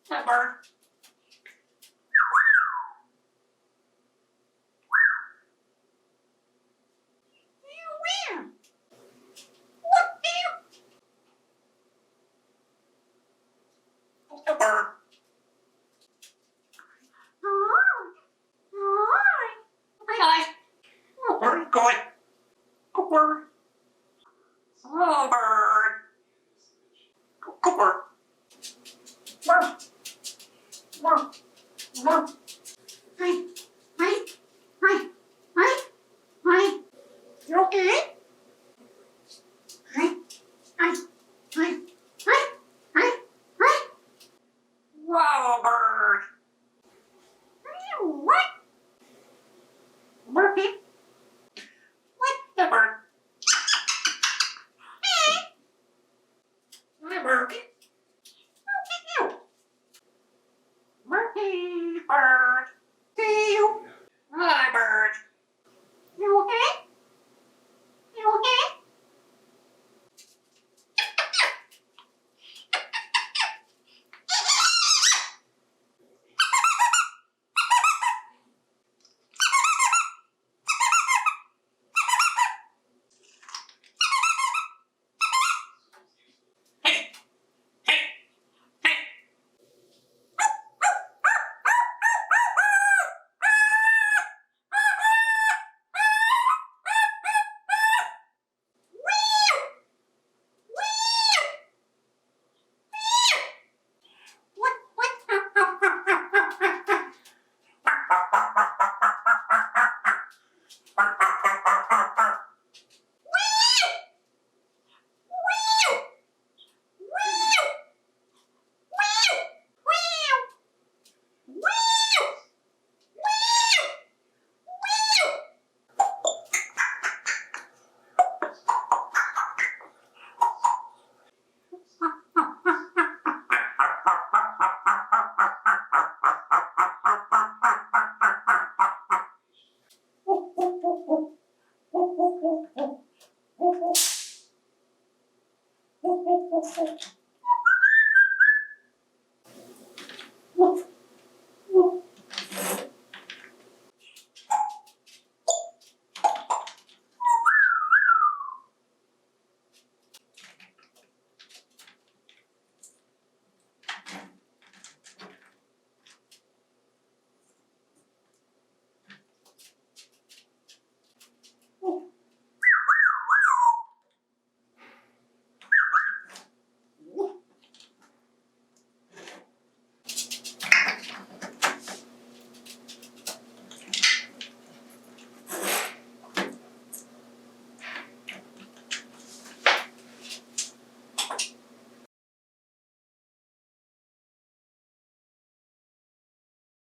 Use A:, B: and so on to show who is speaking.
A: Pepper. Pepper. Hi. Where are you going? Cooper. Robert. Cooper. Mom. Mom. Mom. Hi. Hi. Hi. Hi. Hi. You okay? Hi. Hi. Hi. Hi. Hi. Hi. Robert. What? Murphy. What the bird? Hi, Murphy. You. Murphy, bird. See you. Hi, bird. You okay? You okay? Hey, hey, hey. What? What?